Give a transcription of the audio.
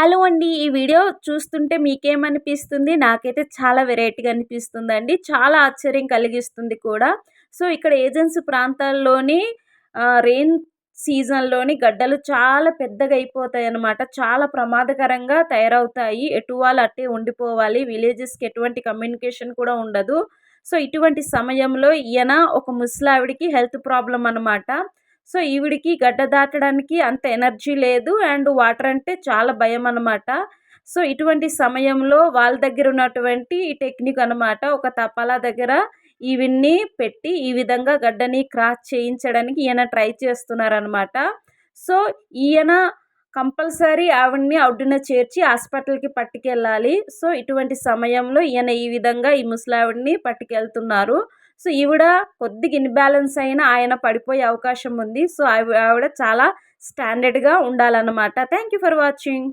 Hello అండి. ఈ video చూస్తుంటే మీకేమనిపిస్తుంది? నాకైతే చాలా వెరైటీగా అనిపిస్తుందండి. చాలా ఆశ్చర్యం కలిగిస్తుంది కూడా. సో, ఇక్కడ ఏజెన్సీ ప్రాంతాల్లోని రెయిన్ సీజన్‌లోని గడ్డలు చాలా పెద్దగయిపోతాయన్నమాట. చాలా ప్రమాదకరంగా తయారవుతాయి. ఎటు వాళ్ళు అట్టే ఉండిపోవాలి. విలేజెస్‌కి ఎటువంటి కమ్యూనికేషన్ కూడా ఉండదు. సో, ఇటువంటి సమయంలో ఈయన ఒక ముసలావిడకి హెల్త్ ప్రాబ్లమ్ అనమాట. సో, ఈవిడకి గడ్డ దాటడానికి అంత ఎనర్జీ లేదు. అండ్ వాటర్ అంటే చాలా భయమనమాట. సో, ఇటువంటి సమయంలో వాళ్ళ దగ్గర ఉన్నటువంటి ఈ టెక్నిక్ అనమాట. ఒక తపాలా దగ్గర ఈవిడ్ని పెట్టి ఈ విధంగా గడ్డని క్రాస్ చేయించడానికి ఈయన ట్రై చేస్తున్నారనమాట. సో, ఈయన కంపల్సరీ ఆవిడని ఒడ్డున చేర్చి హాస్పిటల్‌కి పట్టుకెళ్ళాలి. సో, ఇటువంటి సమయంలో ఈయన ఈ విధంగా ఈ ముసలావిడని పట్టుకెళ్తున్నారు. సో, ఈవిడ కొద్దిగా ఇన్‌బాలెన్స్ అయినా ఆయన పడిపోయే అవకాశం ఉంది. సో, ఆవిడ చాలా స్టాండర్డ్‌గా ఉండాలన్నమాట. Thank you for watching.